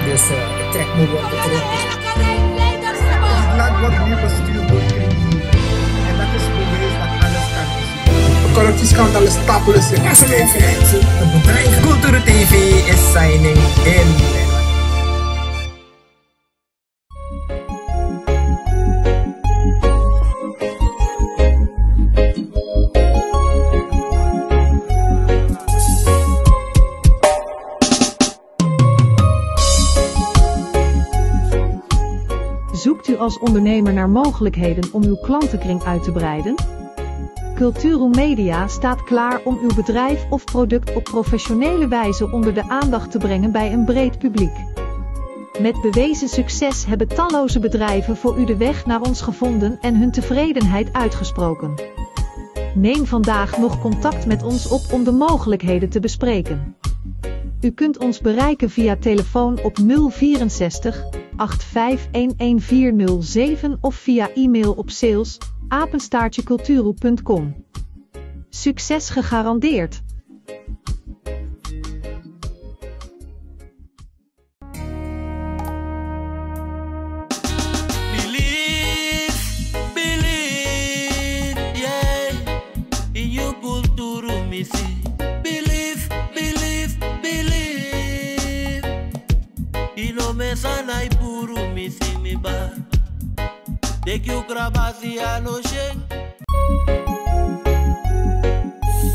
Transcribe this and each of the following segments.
Dus ik trek me wel terug. Het land wordt nu bestuurd door criminelen. En dat is bewezen dat alles kan is. Corruptieschandaal is tafelus. Het bedrijf Cultuur TV is signing in. Zoekt u als ondernemer naar mogelijkheden om uw klantenkring uit te breiden? Culturo Media staat klaar om uw bedrijf of product op professionele wijze onder de aandacht te brengen bij een breed publiek. Met bewezen succes hebben talloze bedrijven voor u de weg naar ons gevonden en hun tevredenheid uitgesproken. Neem vandaag nog contact met ons op om de mogelijkheden te bespreken. U kunt ons bereiken via telefoon op 064 8511407 of via e-mail op sales@culturo.com. Succes gegarandeerd!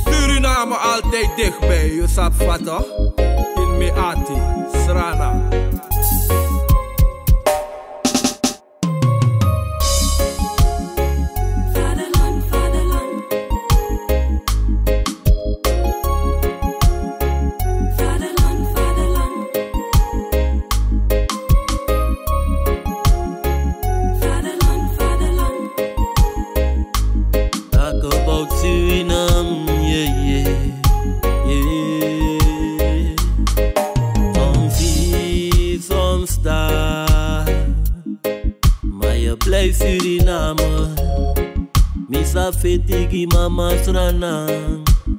Suriname altijd dichtbij, je sap vatten. In Meati, Srana. Suriname, misa fetigi mama Srana,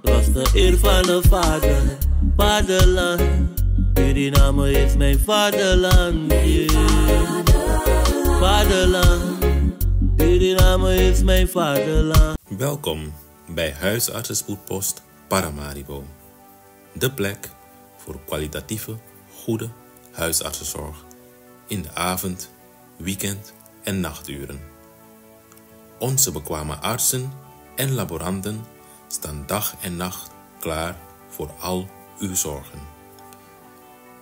was de eer van de vader, vaderland. Suriname is mijn vaderland, yeah. Vaderland, Suriname is mijn vaderland. Welkom bij Huisartsenspoedpost Paramaribo. De plek voor kwalitatieve, goede huisartsenzorg in de avond, weekend en nachturen. Onze bekwame artsen en laboranten staan dag en nacht klaar voor al uw zorgen.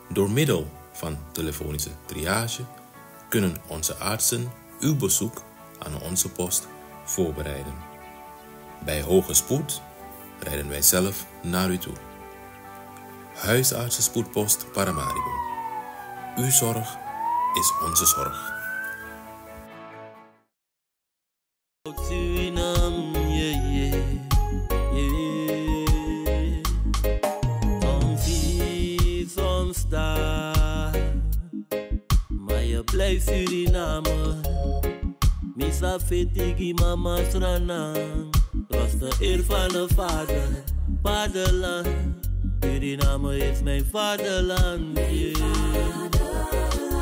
Door middel van telefonische triage kunnen onze artsen uw bezoek aan onze post voorbereiden. Bij hoge spoed rijden wij zelf naar u toe. Huisartsenspoedpost Paramaribo. Uw zorg is onze zorg. Suriname, yeah, yeah, yeah. Soms zie, soms sta, maar je blijft Suriname. Misa fetigi mama Srana, was de eer van de vader, vaderland. Suriname is mijn vaderland, yeah.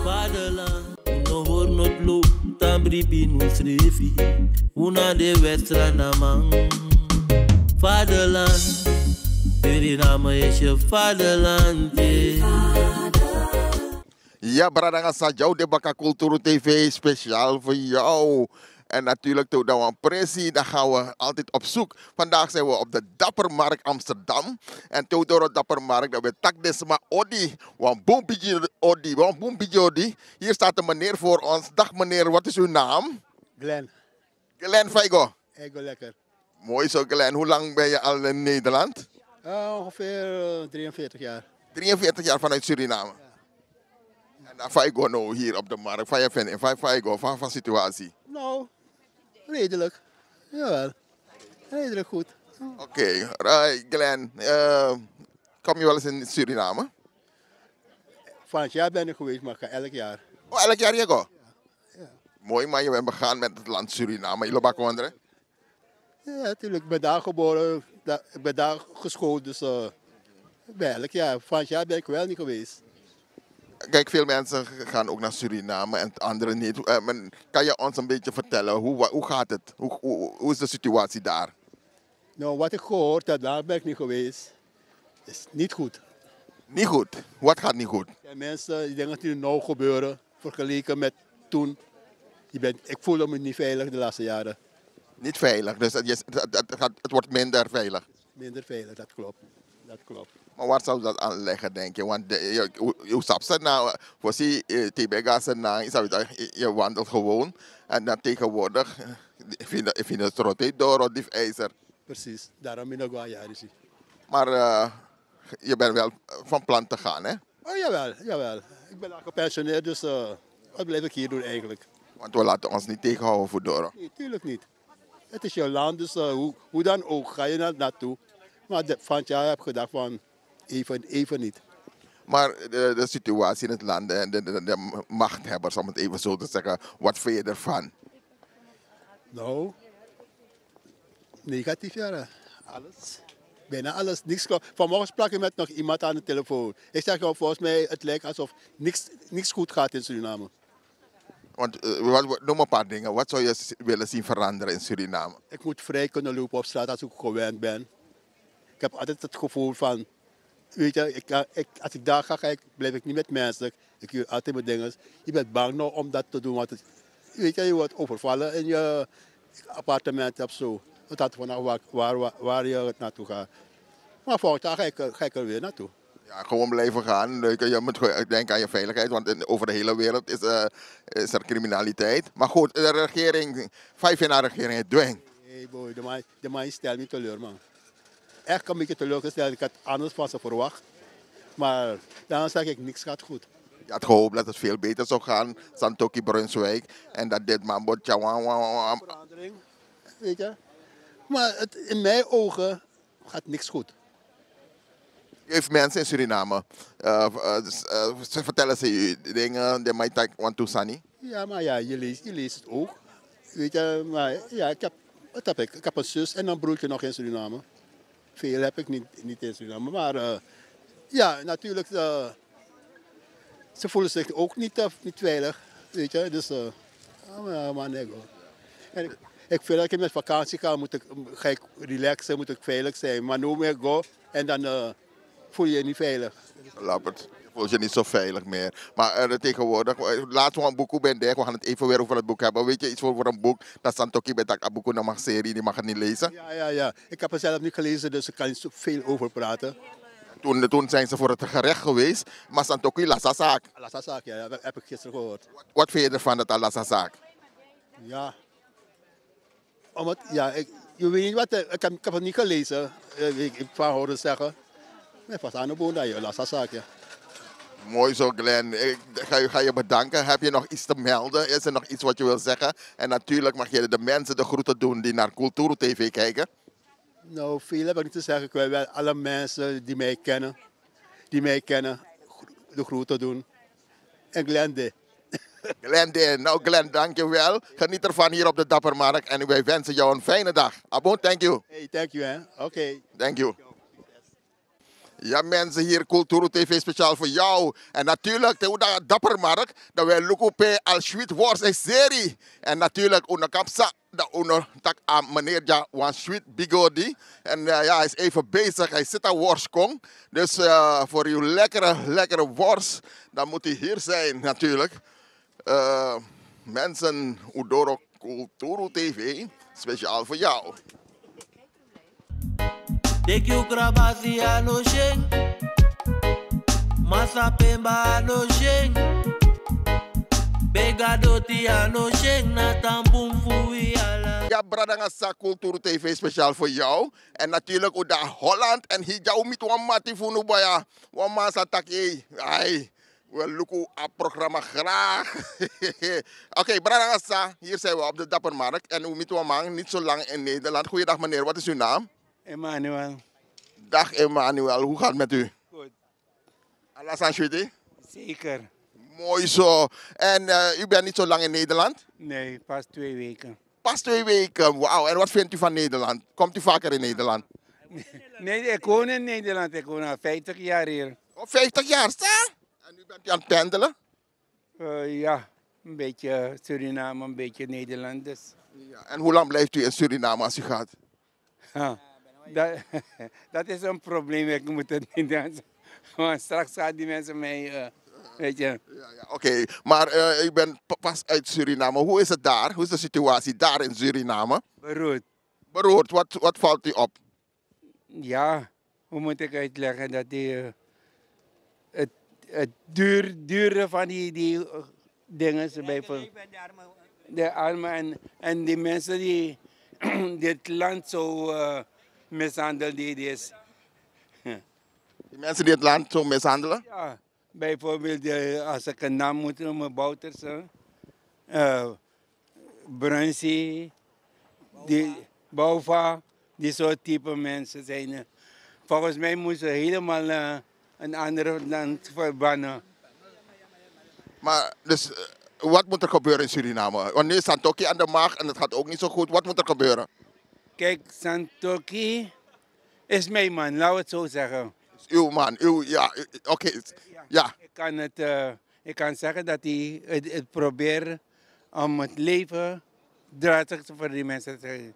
Vaderland, no hoor not loop. Tambri nusrefi, una de westrana man. Vaderland, Suriname is je vaderland. Ja, Bradanga Sajau de Baka Culturo TV speciaal voor jou. En natuurlijk toen we een pressie, dan gaan we altijd op zoek. Vandaag zijn we op de Dappermarkt Amsterdam. En toen door de Dappermarkt, dat we tak desma Odi. Wan boempje Odi. Hier staat een meneer voor ons. Dag meneer, wat is uw naam? Glenn. Glenn Feigo. Ego lekker. Mooi zo Glenn. Hoe lang ben je al in Nederland? Ongeveer 43 jaar. 43 jaar vanuit Suriname. Ja. En dan Feigo nou hier op de markt. Van je vinden, van Feigo, van situatie. Nou, redelijk. Jawel. Redelijk goed. Oké, Glenn. Kom je wel eens in Suriname? Van het jaar ben ik geweest, maar ik ga elk jaar. Oh, elk jaar je go? Ja. Mooi man, je bent begaan met het land Suriname. Je loopt onder? Ja, natuurlijk. Ik ben daar geboren. Ik ben daar geschoold. Dus ik ben elk jaar. Van het jaar ben ik wel niet geweest. Kijk, veel mensen gaan ook naar Suriname en anderen niet. Kan je ons een beetje vertellen, hoe gaat het? Hoe is de situatie daar? Nou, wat ik gehoord heb, daar ben ik niet geweest, is niet goed. Niet goed? Wat gaat niet goed? Ja, mensen, die dingen die nu gebeuren, vergeleken met toen. Ik voelde me niet veilig de laatste jaren. Niet veilig, dus het wordt minder veilig. Minder veilig, dat klopt. Dat klopt. Maar waar zou dat aan leggen, denk je? Want je stapt ze nou, voor je wandelt gewoon. En dan tegenwoordig vind je het rotte door die ijzer. Precies, daarom ben ik wel jaren. Maar je bent wel van plan te gaan, hè? Oh jawel. Ik ben al gepensioneerd, dus wat blijf ik hier doen eigenlijk? Want we laten ons niet tegenhouden voor Doro. Nee, tuurlijk niet. Het is je land, dus hoe dan ook ga je naartoe. Maar van het jaar heb ik gedacht van even niet. Maar de situatie in het land en de machthebbers, om het even zo te zeggen, wat vind je ervan? Nou, negatief ja. Alles. Bijna alles. Niks klopt. Vanmorgen sprak ik met nog iemand aan de telefoon. Ik zeg, volgens mij het lijkt alsof niks goed gaat in Suriname. Want noem een paar dingen. Wat zou je willen zien veranderen in Suriname? Ik moet vrij kunnen lopen op straat als ik gewend ben. Ik heb altijd het gevoel van, weet je, als ik daar ga, blijf ik niet met mensen. Ik doe altijd mijn dingen. Je bent bang nou om dat te doen, want weet je wordt overvallen in je appartement of zo. Het had vanaf waar je naartoe gaat. Maar volgend jaar ga ik er weer naartoe. Ja, gewoon blijven gaan. Je moet denken aan je veiligheid, want over de hele wereld is er criminaliteit. Maar goed, de regering, 5 jaar na regering, het dwing. Nee, boy, de man stelt me teleur, man. Echt een beetje teleurgesteld. Ik had anders van ze verwacht. Maar dan zeg ik, niks gaat goed. Je had gehoopt dat het veel beter zou gaan, Santoki Brunswijk. En dat dit man wordt verandering, weet je. Maar in mijn ogen gaat niks goed. Je heeft mensen in Suriname. Ze vertellen ze je dingen, die might take one to sunny. Ja, maar ja, je leest het ook. Weet je, maar ja, ik heb een zus en een broertje nog in Suriname. Veel heb ik niet in Suriname. Maar ja, natuurlijk, ze voelen zich ook niet veilig. Weet je, dus maar nee hoor. En ik vind dat ik met vakantie ga ik relaxen, moet ik veilig zijn. Maar nu meer go en dan voel je je niet veilig. Lappert. Je voelt je niet zo veilig meer. Maar tegenwoordig, laten we een boek ben we gaan het even weer over het boek hebben. Weet je iets voor een boek? Dat Santoki Betak een boek mag serie, die mag het niet lezen. Ja. Ik heb het zelf niet gelezen, dus ik kan niet zo veel over praten. Toen zijn ze voor het gerecht geweest, maar Santoki las haar zaak. Las haar zaak, ja, dat heb ik gisteren gehoord. Wat vind je ervan dat hij las haar zaak? Ja. Je weet niet wat, ik heb het niet gelezen. Ik heb van horen zeggen. Nee, pas aan de boel dat je las haar zaak, ja. Mooi zo, Glenn. Ik ga je bedanken. Heb je nog iets te melden? Is er nog iets wat je wil zeggen? En natuurlijk mag je de mensen de groeten doen die naar Kulturu TV kijken. Nou, veel heb ik niet te zeggen. Ik wil wel alle mensen die mij kennen, de groeten doen. En Glende. Glende, nou Glenn, dankjewel. Geniet ervan hier op de Dappermarkt en wij wensen jou een fijne dag. Abon, thank you. Hey, thank you, hè. Oké. Thank you. Ja mensen, hier Kulturu TV speciaal voor jou. En natuurlijk, de Dappermarkt, dat wij lukken al sweet worst en serie. En natuurlijk, onder kapsa, dat onder tak aan meneer ja, one sweet bigodi. En ja, hij is even bezig, hij zit aan worstkong. Dus voor uw lekkere worst, dan moet hij hier zijn natuurlijk. Mensen, Udoro Kulturu TV, speciaal voor jou. Take you krabasi ano sheng, masapemba ano sheng, begadoti ano sheng, natampum fui ala. Ja, Bradangasa Kulturu TV speciaal voor jou. En natuurlijk ook daar Holland en hijau mit wan mati funu baya, wan masa taki. Ai, we lukken het programma graag. Oké, Bradangasa, hier zijn we op de Dappermarkt en u met wan man niet zo lang in Nederland. Goeiedag meneer, wat is uw naam? Emmanuel. Dag Emmanuel, hoe gaat het met u? Goed. Alles aan jullie? Zeker. Mooi zo. En u bent niet zo lang in Nederland? Nee, pas 2 weken. Pas 2 weken, wauw. En wat vindt u van Nederland? Komt u vaker in Nederland? Nee, ik woon in Nederland. Ik woon al 50 jaar hier. Oh, 50 jaar, sta? En u Bent u aan het pendelen? Ja, een beetje Suriname, een beetje Nederland. Dus. Ja. En hoe lang blijft u in Suriname als u gaat? Dat, dat is een probleem, ik moet het niet doen. Want straks gaan die mensen mij, weet je. Ja, Oké, maar u bent pas uit Suriname. Hoe is het daar? Hoe is de situatie daar in Suriname? Beroerd. Beroerd, wat valt u op? Ja, hoe moet ik uitleggen dat het duren van die dingen, bijvoorbeeld de armen en die mensen die dit land zo mishandelen, die is. Die mensen die het land zo mishandelen? Ja, bijvoorbeeld als ik een naam moet noemen, Bouterse, Brunsie, Bouva, die soort type mensen zijn. Volgens mij moesten we helemaal een ander land verbannen. Maar dus, wat moet er gebeuren in Suriname? Want nu is Santoki aan de macht en het gaat ook niet zo goed. Wat moet er gebeuren? Kijk, Santoki is mijn man, laat het zo zeggen. Uw man, ja, oké. Ja. Ik kan zeggen dat hij het probeert om het leven drastig voor die mensen te geven.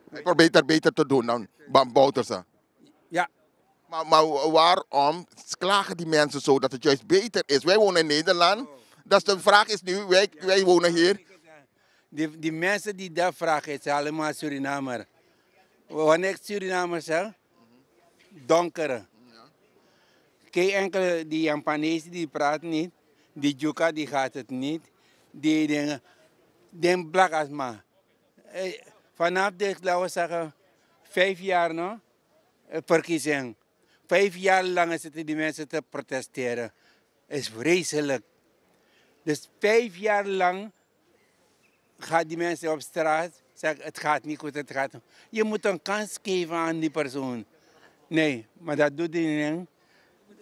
Hij probeert het beter te doen dan Bouterse. Ja. Maar waarom klagen die mensen zo dat het juist beter is? Wij wonen in Nederland. Dus de vraag is nu, wij wonen hier. Die mensen die dat vragen, zijn allemaal Surinamer. Wanneer ik Surinamer zeg, donkere. Kijk, enkele, die Japanezen die praten niet. Die Juka die gaat het niet. Die dingen, die black als maar. Vanaf de, laten we zeggen, 5 jaar nog, verkiezing. 5 jaar lang zitten die mensen te protesteren. Is vreselijk. Dus 5 jaar lang gaan die mensen op straat zeggen, het gaat niet goed, het gaat niet. Je moet een kans geven aan die persoon. Nee, maar dat doet hij niet.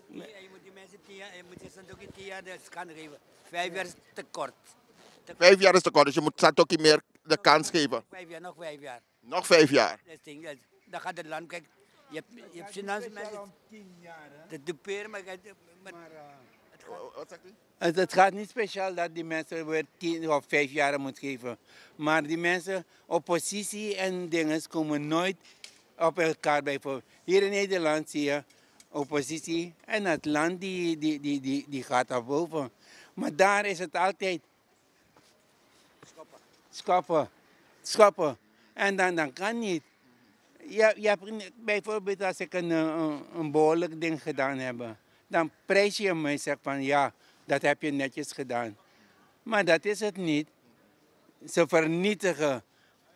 Je moet die mensen 10 jaar, je moet Santoki 10 jaar de kans geven. 5 jaar is te kort. 5 jaar is te kort, dus je moet Santoki meer de kans geven. 5 jaar, nog 5 jaar. Nog 5 jaar. Dan gaat het land, kijk, je hebt Surinaamse mensen. Dat duperen, maar wat zegt u? Het gaat niet speciaal dat die mensen weer 10 of 5 jaar moeten geven. Maar die mensen, oppositie en dingen komen nooit op elkaar bijvoorbeeld. Hier in Nederland zie je oppositie en het land die gaat erboven. Maar daar is het altijd schoppen. En dan kan niet. Je hebt, bijvoorbeeld als ik een behoorlijk ding gedaan heb, dan prijs je me en zeg van ja, dat heb je netjes gedaan. Maar dat is het niet. Ze vernietigen.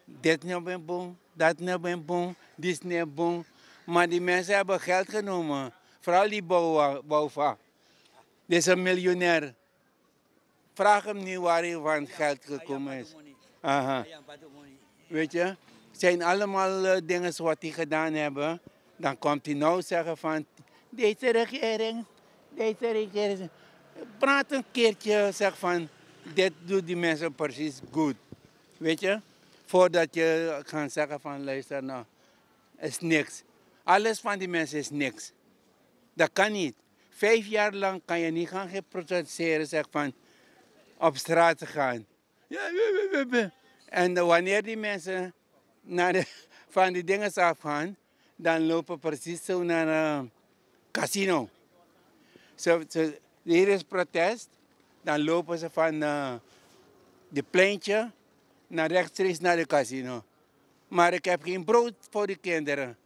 Dit niet ben boom, dat niet ben boom, dit is niet boom. Maar die mensen hebben geld genomen. Vooral die Bouva. Dit is een miljonair. Vraag hem niet waar hij van geld gekomen is. Aha. Weet je? Het zijn allemaal dingen wat hij gedaan hebben. Dan komt hij nou zeggen van deze regering. Praat een keertje, zeg van dit doet die mensen precies goed. Weet je? Voordat je gaat zeggen van luister nou, is niks. Alles van die mensen is niks. Dat kan niet. 5 jaar lang kan je niet gaan protesteren, zeg van op straat te gaan. En wanneer die mensen naar van die dingen afgaan, dan lopen precies zo naar een casino. Hier is protest, dan lopen ze van de pleintje naar rechtstreeks naar de casino. Maar ik heb geen brood voor de kinderen.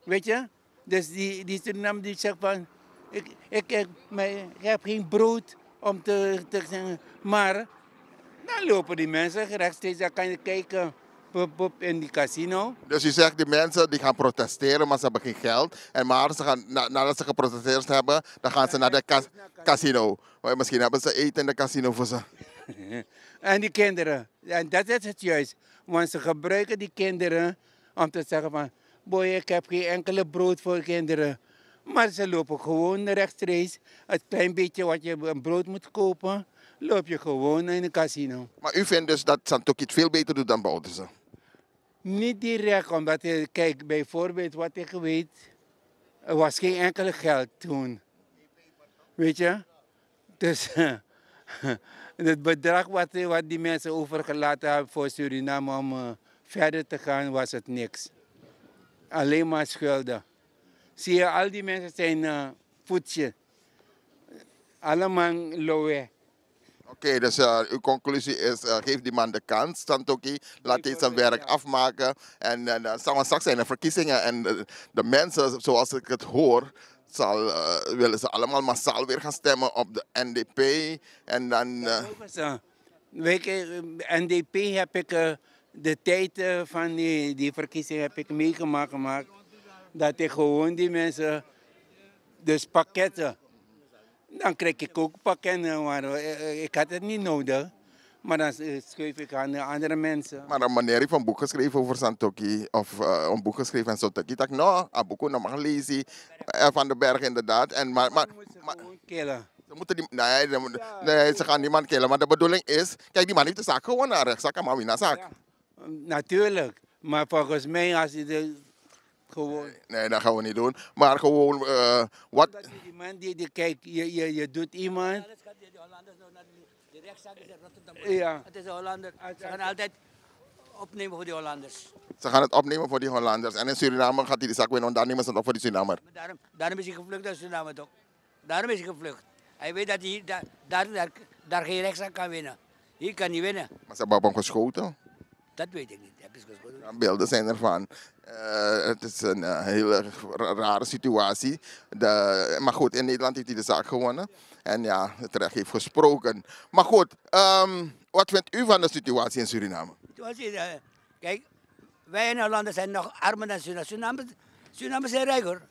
Weet je? Dus die Suriname die zegt van, ik heb geen brood om te zeggen. Maar dan lopen die mensen rechtstreeks, dan kan je kijken in die casino. Dus je zegt die mensen die gaan protesteren, maar ze hebben geen geld. En maar ze gaan, nadat ze geprotesteerd hebben, dan gaan ze naar de casino. Maar misschien hebben ze eten in de casino voor ze. En die kinderen, en dat is het juist. Want ze gebruiken die kinderen om te zeggen van, boy, ik heb geen enkele brood voor kinderen. Maar ze lopen gewoon rechtstreeks. Het klein beetje wat je een brood moet kopen, loop je gewoon in een casino. Maar u vindt dus dat Santoki het veel beter doet dan Bouterse? Niet direct, omdat, kijk, bijvoorbeeld wat ik weet, er was geen enkele geld toen. Weet je? Dus het bedrag wat die mensen overgelaten hebben voor Suriname om verder te gaan, was het niks. Alleen maar schulden. Zie je, al die mensen zijn voetje. Allemaal lowe. Oké, dus uw conclusie is, geef die man de kans, Santoki. Laat hij zijn werk afmaken. En straks zijn er verkiezingen. En de mensen, zoals ik het hoor, willen ze allemaal massaal weer gaan stemmen op de NDP. En dan... Weet je, NDP heb ik de tijd van die verkiezingen heb ik meegemaakt. Dat ik gewoon die mensen, dus pakketten. Dan krijg ik ook pakketten, maar ik had het niet nodig. Maar dan schreef ik aan de andere mensen. Maar een meneer heeft een boek geschreven over Santoki, of een boek geschreven en Santoki. Ik dacht, nou, een boek nog mag lezen. Van den Berg inderdaad. En, maar killen. Ze moeten die, nee, ze gaan niemand killen. Maar de bedoeling is, kijk, die man heeft de zaak gewoon naar rechtszaak, maar wie naar zaak. Ja, natuurlijk, maar volgens mij als je de gewoon... Nee, dat gaan we niet doen. Maar gewoon, wat... Die man die kijkt, je doet iemand... De rechtszaak is in Rotterdam. Ja. Het is een Hollander. Ze gaan altijd opnemen voor die Hollanders. Ze gaan het opnemen voor die Hollanders. En in Suriname gaat hij de zaak winnen, want daar nemen ze het op voor die Surinamer. Daarom is hij gevlucht uit Suriname toch? Daarom is hij gevlucht. Hij weet dat hij daar geen rechtszaak kan winnen. Hier kan hij winnen. Maar ze hebben op hem geschoten. Dat weet ik niet. Heb je geschoten? Ja, beelden zijn ervan. Het is een hele rare situatie. Maar goed, in Nederland heeft hij de zaak gewonnen. En ja, het recht heeft gesproken. Maar goed, wat vindt u van de situatie in Suriname? Kijk, wij in Holland zijn nog armer dan Suriname. Suriname zijn rijk hoor.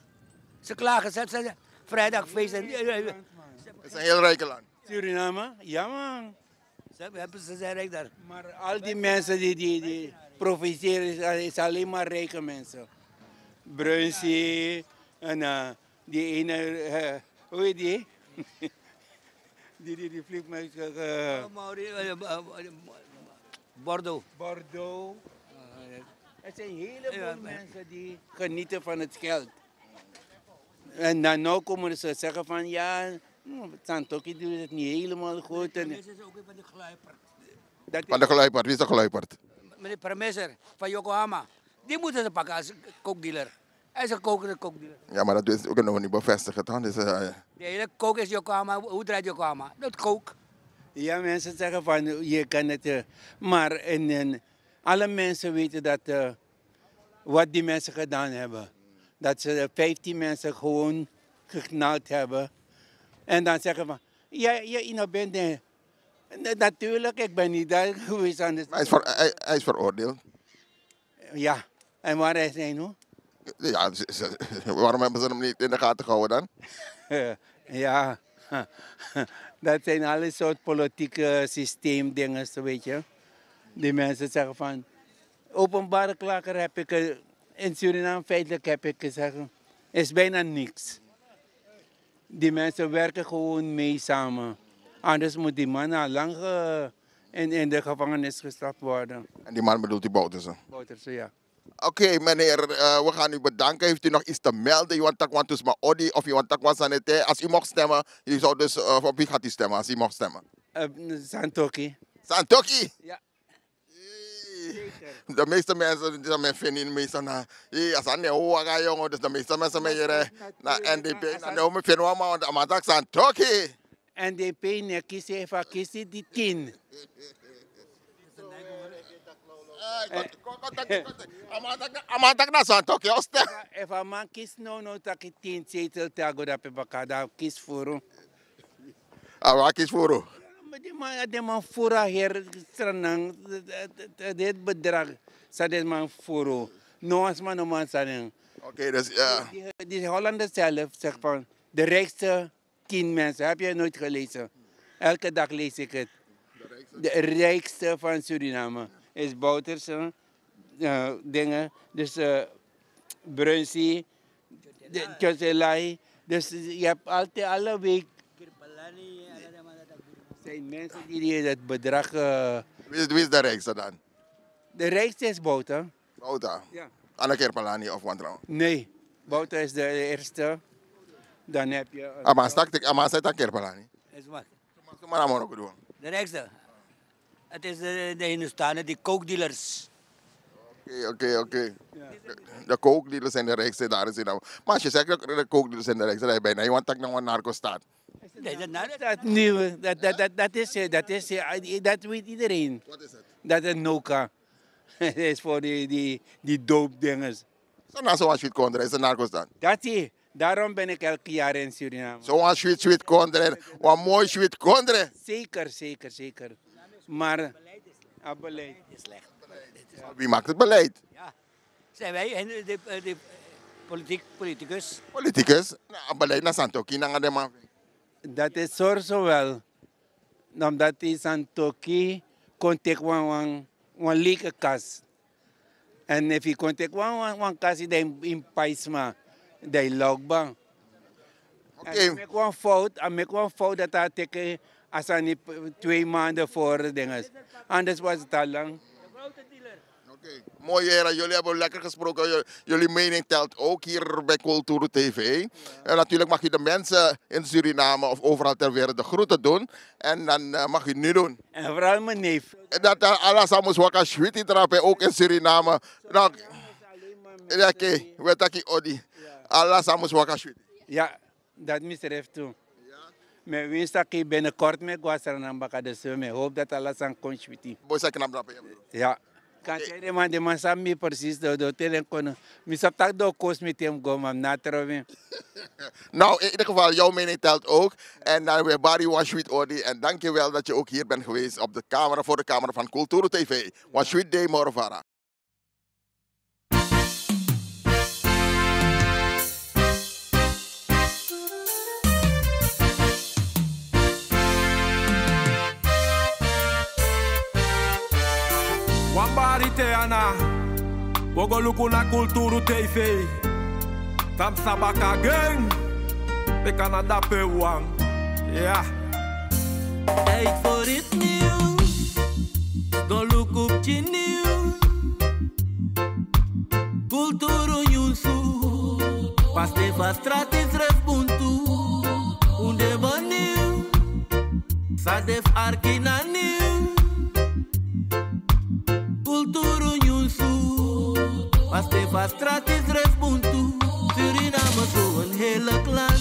Ze klagen, ze zeggen vrijdag feest. Het is een heel rijke land. Suriname? Ja man. Ze zijn rijk daar. Maar al die mensen die profiteren is alleen maar rijke mensen. Bruinsie en die ene, hoe heet die? die vliegt met... Bordeaux. Bordeaux. Er zijn een heleboel mensen die genieten van het geld. En dan nou komen ze zeggen van ja, Santoki doet het niet helemaal goed. De mensen is ook van de gluiperd. Van de gluiperd, wie is de gluiperd? Meneer Premier van Yokohama. Die moeten ze pakken als kookdealer. Hij is een kokende kookdealer. Ja, maar dat is ook nog niet bevestigd. Dus, de hele kook is Yokohama. Hoe draait Yokohama? Dat kook. Ja, mensen zeggen van je kan het. Maar alle mensen weten dat wat die mensen gedaan hebben. Dat ze 15 mensen gewoon geknald hebben. En dan zeggen van, ja, bent natuurlijk, ik ben niet daar geweest. Hij is veroordeeld. Ja, en waar is hij nu? Ja, waarom hebben ze hem niet in de gaten gehouden dan? Ja, dat zijn alle soort politieke systeemdingen, weet je. Die mensen zeggen van, openbare klager heb ik, in Suriname feitelijk heb ik gezegd, is bijna niks. Die mensen werken gewoon mee samen. Anders moet die man al lang in de gevangenis gestraft worden. En die man bedoelt die Bouterse? Bouterse, ja. Oké, meneer, we gaan u bedanken. Heeft u nog iets te melden? U want dus maar Odi of u want sanitair? Als u mocht stemmen, u zou dus, op wie gaat u stemmen als u mocht stemmen? Santoki. Santoki? Ja. De meeste mensen die vinden meestal na, als aan de hoge jongen, dus de meeste mensen meer naar NDP. Nou, we vinden we maar dat Santoki. NDP ne kiezen die 10. Amatak na Santoki, oste. If a man kies no taki 10 zetel tago da pe bakada kies voor. Waar kies voor? Die man voor hier stranang dit bedrag sa dit man voor. No as man no man sanang. Oké, dus ja. Die Hollanders zelf zegt van de rijkste 10 mensen. Heb je nooit gelezen? Elke dag lees ik het. De rijkste van Suriname is Bouterse, dingen. Dus Bruinsie, Tjoselai. Dus je hebt altijd alle week. Zijn mensen die het bedrag. Wie is de rijkste dan? De rijkste is Bouter. Bouter? Ja. Anna Kerpalani of Wantrouw? Nee, Bouter is de eerste. Dan heb je... Maar zei dat Kerpalani? Maar dan ook doen. De rijkste. Het is de Hindustanen, die kookdealers. Oké. De kookdealers zijn de rijkste daar in Suriname. Maar als je zegt dat de kookdealers zijn de rijkste, dan heb je bijna iemand dat nog een narco staat. Dat nieuwe, dat weet iedereen. Wat is het? Dat is Noka. Dat is voor die doopdingers. Zoals Sweet Condre is een narco staat. Daarom ben ik elke jaar in Suriname. Zoals Sweet Condre, wat mooi Sweet Condre. Zeker. Maar het beleid is slecht. Wie maakt het beleid? Ja, zijn wij en de politicus. Politicus? Nou, beleid naar Santoki, naar de man. Dat is zo wel. Omdat die Santoki kon ik een leke kas. En als je kon ik een kas in paisma, die logbang. En ik maak een fout dat ik als aan 2 maanden voor dingen. Anders was het al lang. Mooi heren, jullie hebben lekker gesproken. Jullie mening telt ook hier bij Kulturu TV. En natuurlijk mag je de mensen in Suriname of overal ter wereld de groeten doen. En dan mag je het nu doen. En vooral mijn neef. Dat alles moet wakker schwitten trappen, ook in Suriname. Nou, oké, weet ik Odi. Alles moet wakker schwitten. Ja, dat misreft toe. Maar winst dat ik binnenkort met Guasranambaka de Summe. Ik hoop dat alles aan kon schwitten. Boy, zeg knap dat. Ja. Kan je de man samen precies door telen kunnen. Misschien dat door kost met hem gaan, maar na trouwen. Nou, in ieder geval, jouw mening telt ook. En dan weer Barry Washwit Odi. En dankjewel dat je ook hier bent geweest op de camera, voor de camera van Kulturu TV. Washwit Day Morvara. Wambari Teana, Wogoluku na Kulturu TV. Tam Sabaka Gang, we Canada Pewang. Ja. Kijk voor het nieuws, go look op je nieuws. Kulturu Nyusu, pas de vastrat is refpuntu. Unde baniu, sadef arkina nieuw. Kulturu Nyusu, pas de vastrat is refpuntu. Suriname zo een hele klan,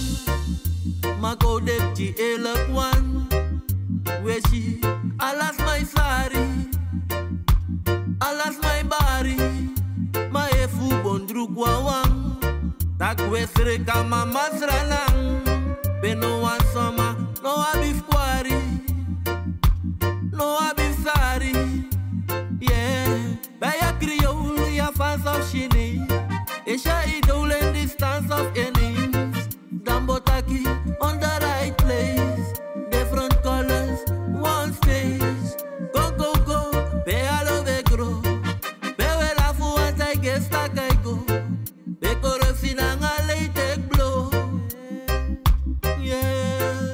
maar go dep die hele kwan. Weshi, alas my sari, alas my bari, ma efu bondru gwawang, tak wesre kama masranang, beno wan soma, no abif kwari, no abif sari, yeah, baya kriol ya fans of shini, esha idol in distance of enemies, dambotaki on the right place, different colors. One stage, go, go, go, be alo begro, be wela fu want I get stuck I go, be korofina ngale take blow, yeah,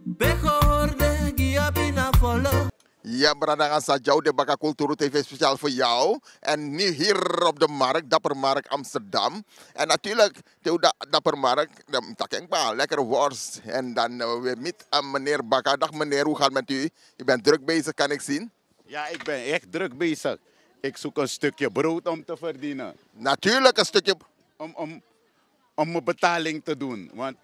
be horde gia pina follow. Ja, Brandagan Sajau de Baka Kulturu TV speciaal voor jou. En nu hier op de markt, Dappermarkt Amsterdam. En natuurlijk, de Dappermarkt, lekkere worst. En dan weer met aan meneer Baka. Dag meneer, hoe gaat het met u? Je bent druk bezig, kan ik zien? Ja, ik ben echt druk bezig. Ik zoek een stukje brood om te verdienen. Natuurlijk een stukje... Om mijn betaling te doen. Want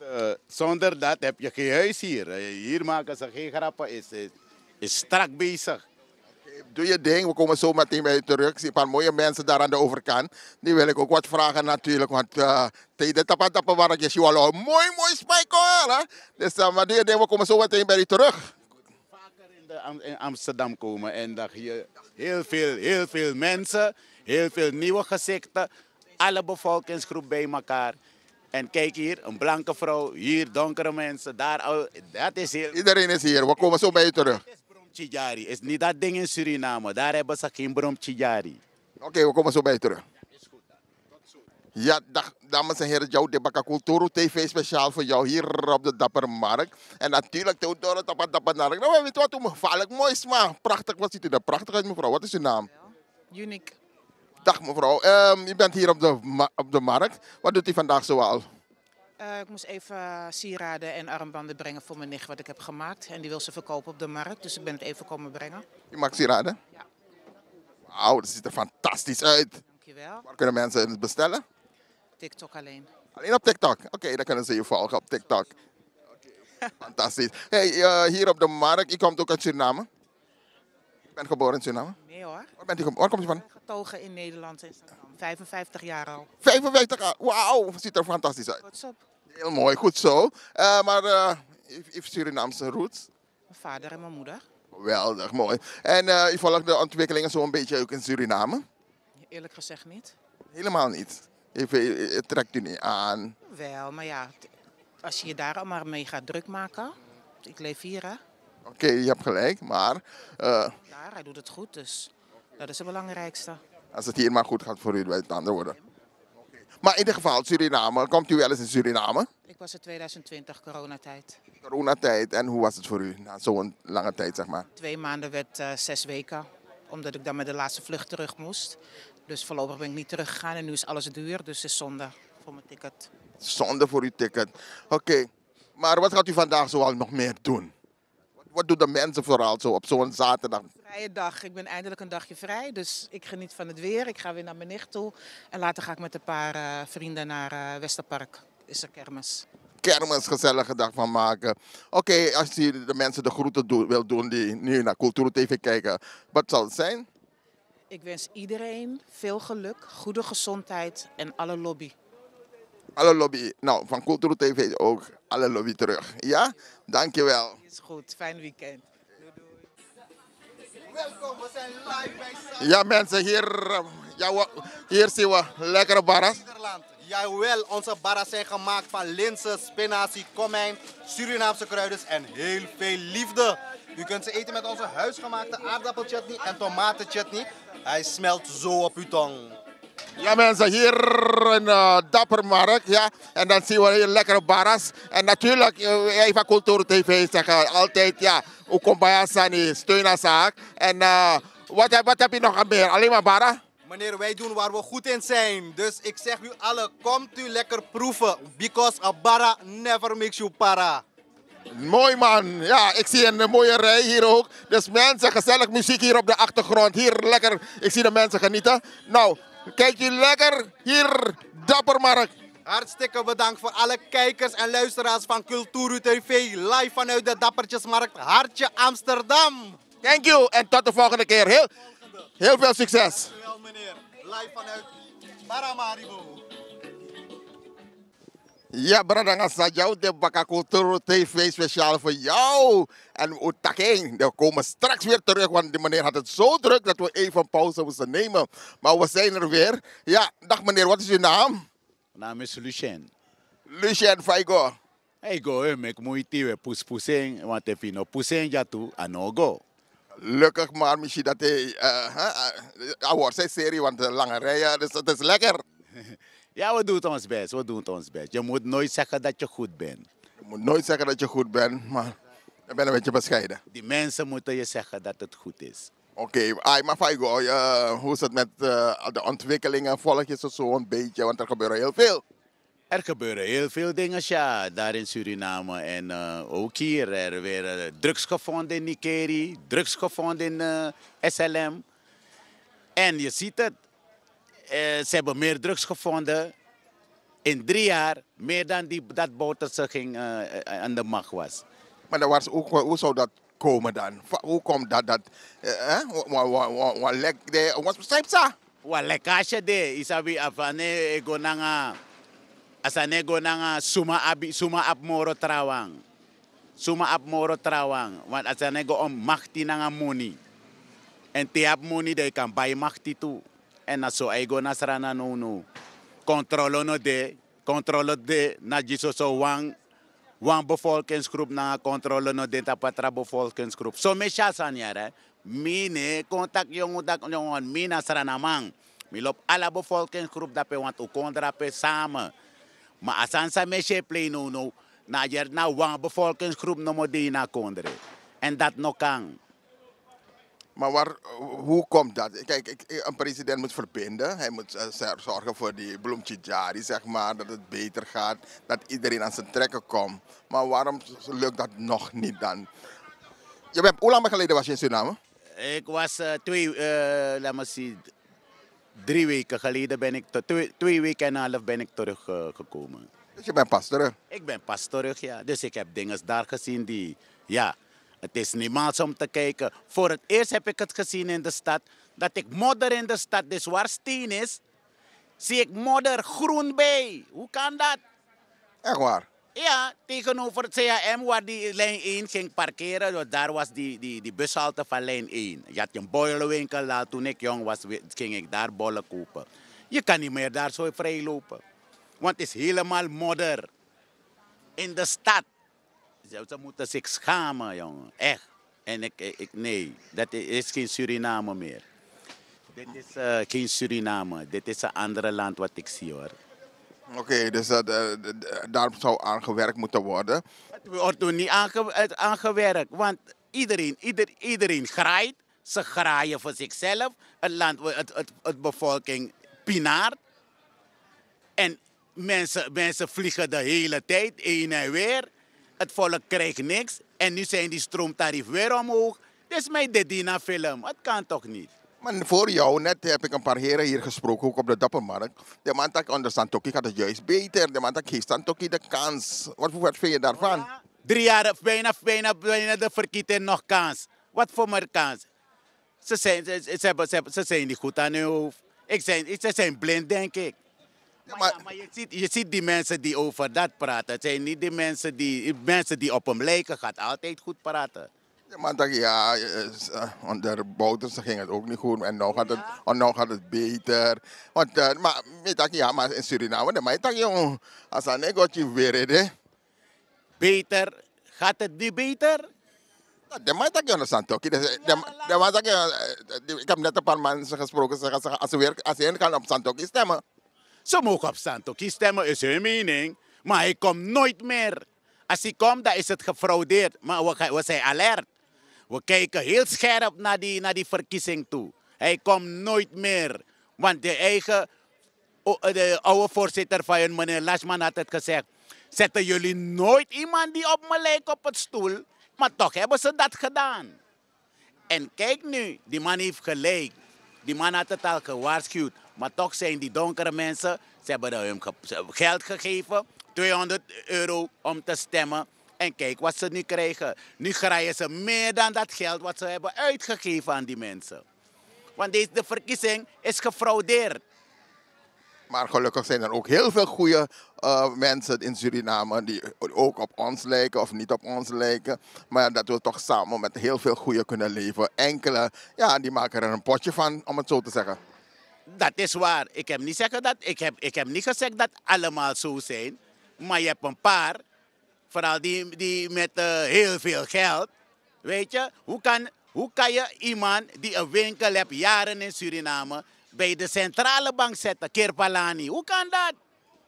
zonder dat heb je geen huis hier. Hier maken ze geen grappen. Is strak bezig. Doe je ding, we komen zo meteen bij je terug. Ik zie een paar mooie mensen daar aan de overkant. Die wil ik ook wat vragen natuurlijk. Want tegen de tappen waar je al mooi spijker. Dus maar doe je ding, we komen zo meteen bij je terug. Vaker in Amsterdam komen en dat je heel veel mensen, heel veel nieuwe gezichten. Alle bevolkingsgroep bij elkaar. En kijk hier, een blanke vrouw, hier donkere mensen, daar, dat is heel... Iedereen is hier, we komen zo bij je terug. Chijari is niet dat ding in Suriname, daar hebben ze geen brom Chijari. Oké, we komen zo bij je terug. Ja, dag, dames en heren, jouw Debaka Kulturu TV speciaal voor jou hier op de Dappermarkt. En natuurlijk, Theodore Dappermarkt. Nou, weet je wat, hoe gevaarlijk mooi is, maar prachtig. Wat ziet u er prachtig uit, mevrouw? Wat is uw naam? Unique. Dag mevrouw, u bent hier op de markt. Wat doet u vandaag zoal? Ik moest even sieraden en armbanden brengen voor mijn nicht wat ik heb gemaakt. En die wil ze verkopen op de markt, dus ik ben het even komen brengen. Je maakt sieraden? Ja. Wauw, dat ziet er fantastisch uit. Dankjewel. Waar kunnen mensen het bestellen? TikTok alleen. Alleen op TikTok? Oké, dan kunnen ze je volgen op TikTok. Fantastisch. Hey, hier op de markt, je komt ook uit Suriname? Je bent geboren in Suriname? Nee hoor. Waar kom je van? Getogen in Nederland in Amsterdam. 55 jaar al. 55 jaar? Wauw, ziet er fantastisch uit. Trots op. Heel mooi, goed zo. Maar heeft Surinaamse roots? Mijn vader en mijn moeder. Geweldig, mooi. En je volgt de ontwikkelingen zo een beetje ook in Suriname? Eerlijk gezegd niet. Helemaal niet. Het trekt u niet aan. Wel, maar ja, als je je daar allemaal mee gaat druk maken. Ik leef hier hè. Oké, je hebt gelijk, maar... Daar, hij doet het goed, dus dat is het belangrijkste. Als het hier maar goed gaat voor u, bij het andere worden. Maar in ieder geval, Suriname, komt u wel eens in Suriname? Ik was in 2020, coronatijd. Coronatijd, en hoe was het voor u na zo'n lange tijd, zeg maar? 2 maanden werd 6 weken, omdat ik dan met de laatste vlucht terug moest. Dus voorlopig ben ik niet teruggegaan en nu is alles duur, dus het is zonde voor mijn ticket. Zonde voor uw ticket. Oké, maar wat gaat u vandaag zoal nog meer doen? Wat doen de mensen vooral zo op zo'n zaterdag? Vrije dag, ik ben eindelijk een dagje vrij, dus ik geniet van het weer. Ik ga weer naar mijn nicht toe en later ga ik met een paar vrienden naar Westerpark. Is er kermis. Kermis, gezellige dag van maken. Oké, als u de mensen de groeten wil doen die nu naar Cultuur TV kijken, wat zal het zijn? Ik wens iedereen veel geluk, goede gezondheid en alle lobby. Alle lobby. Nou, van Cultuur TV ook alle lobby terug. Ja? Dankjewel. Is goed, fijn weekend. Welkom, we zijn live bij Ja mensen, hier zien we lekkere barras. Nederland. Jawel, onze barras zijn gemaakt van linzen, spinazie, komijn, Surinaamse kruiden en heel veel liefde. U kunt ze eten met onze huisgemaakte aardappelchutney en tomatenchutney. Hij smelt zo op uw tong. Ja mensen, hier in Dappermarkt, ja. En dan zien we hier lekkere barras. En natuurlijk, even Cultuur TV zeggen altijd, ja, Ukombaya Sani, steun aan zaak. En wat heb je nog aan meer? Alleen maar barra? Meneer, wij doen waar we goed in zijn. Dus ik zeg u allen, komt u lekker proeven. Because a bara never makes you para. Mooi man, ja, ik zie een mooie rij hier ook. Dus mensen, gezellig muziek hier op de achtergrond. Hier lekker, ik zie de mensen genieten. Nou, kijk je lekker hier, Dappermarkt. Hartstikke bedankt voor alle kijkers en luisteraars van Cultuur TV. Live vanuit de Dappertjesmarkt, Hartje Amsterdam. Thank you en tot de volgende keer. Heel veel succes. Dankjewel meneer, live vanuit Paramaribo. Ja, Bradanga Sajau, de Baka Cultuur TV speciaal voor jou. En Oetaking, we komen straks weer terug, want de meneer had het zo druk dat we even een pauze moesten nemen. Maar we zijn er weer. Ja, dag meneer, wat is uw naam? Mijn naam is Lucien. Lucien, Faigo. Hey, go, ik moet je pusing, want if je no pusing ja toe, ano go. Gelukkig maar, misschien dat hij wordt zijn serie, want de lange rijen, dus het is lekker. Ja, we doen ons best, we doen ons best. Je moet nooit zeggen dat je goed bent. Je moet nooit zeggen dat je goed bent, maar je bent een beetje bescheiden. Die mensen moeten je zeggen dat het goed is. Oké, maar Faigo, hoe is het met de ontwikkelingen? Volg je ze zo een beetje, want er gebeuren heel veel. Er gebeuren heel veel dingen, ja, daar in Suriname. En ook hier, er weer drugs gevonden in Nikeri, drugs gevonden in SLM. En je ziet het, ze hebben meer drugs gevonden in 3 jaar, meer dan dat Bouterse ging aan de macht was. Maar hoe zou dat komen dan? Hoe komt dat? Wat lek de, wat beschrijft ze? Wat lekkage de, isabi afane ego nanga, asane go nanga suma ap moro trawang, suma ap moro trawang, want asane go om machti nanga money, en tiap money de kan buy machti toe, en na so ego nasrana no, controle de, na jiso so wang bevolkingsgroep na controle no de tapatra bevolkingsgroep. So me chasan yara, mine contact jongen mina sranamang. Mi lop alla bevolkingsgroep dat we want u kondrape samen. Maar asansa me she play no na yer na wang bevolkingsgroep no mo de na kondre. En dat no kan. Maar hoe komt dat? Kijk, een president moet verbinden. Hij moet zorgen voor die bloemtjidjari, zeg maar, dat het beter gaat, dat iedereen aan zijn trekken komt. Maar waarom lukt dat nog niet dan? Hoe lang geleden was je in Suriname? Ik was 3 weken geleden ben ik, 2 weken en een half ben ik teruggekomen. Dus je bent pas terug? Ik ben pas terug, ja. Dus ik heb dingen daar gezien die, ja, het is niemals om te kijken. Voor het eerst heb ik het gezien in de stad, dat ik modder in de stad, dus waar steen is, zie ik modder groen bij. Hoe kan dat? Echt waar? Ja, tegenover het CHM waar die lijn 1 ging parkeren, dus daar was die bushalte van lijn 1. Je had een bollenwinkel, toen ik jong was, ging ik daar bollen kopen. Je kan niet meer daar zo vrij lopen, want het is helemaal modder in de stad. Ze moeten zich schamen, jongen, echt. En nee, dat is geen Suriname meer. Dit is geen Suriname, dit is een ander land wat ik zie, hoor. Oké, dus daar zou aan gewerkt moeten worden. Het wordt toen niet aangewerkt, want iedereen graait. Ze graaien voor zichzelf. Het land, het bevolking pinaart. En mensen vliegen de hele tijd, heen en weer. Het volk krijgt niks. En nu zijn die stroomtarieven weer omhoog. Dit is mijn Dedina film. Het kan toch niet? Maar voor jou, net heb ik een paar heren hier gesproken, ook op de Dappermarkt. De man dat onder Santoki gaat het juist beter. De man dat geeft Santoki de kans. Wat vind je daarvan? Ja, 3 jaar, bijna de verkiezing nog kans. Wat voor maar kans? Ze zijn niet goed aan hun hoofd. Ze zijn blind, denk ik. Maar je ziet die mensen die over dat praten. Het zijn niet die mensen die op hem lijken, gaat altijd goed praten. Ja, maar ja, onder Bouters ging het ook niet goed en nu gaat het beter. Want, maar in Suriname, maar ik jong, als een negotje weer, beter, gaat het niet beter? Ik heb net een paar mensen gesproken, zeggen als ze gaan op Santoki stemmen. Ze mogen op Santoki stemmen, is hun mening, maar hij komt nooit meer. Als hij komt, dan is het gefraudeerd, maar we zijn alert. We kijken heel scherp naar die verkiezing toe. Hij komt nooit meer. Want de oude voorzitter van hun, meneer Lashman, had het gezegd. Zetten jullie nooit iemand die op me lijkt op het stoel? Maar toch hebben ze dat gedaan. En kijk nu, die man heeft gelijk. Die man had het al gewaarschuwd. Maar toch zijn die donkere mensen, ze hebben hem geld gegeven. 200 euro om te stemmen. En kijk wat ze nu krijgen. Nu krijgen ze meer dan dat geld wat ze hebben uitgegeven aan die mensen. Want de verkiezing is gefraudeerd. Maar gelukkig zijn er ook heel veel goede mensen in Suriname die ook op ons lijken of niet op ons lijken. Maar dat we toch samen met heel veel goede kunnen leven. Enkele, ja, die maken er een potje van, om het zo te zeggen. Dat is waar. Ik heb niet gezegd dat allemaal zo zijn. Maar je hebt een paar, vooral die met heel veel geld. Weet je, hoe kan je iemand die een winkel heeft jaren in Suriname bij de centrale bank zetten, Kirpalani? Hoe kan dat?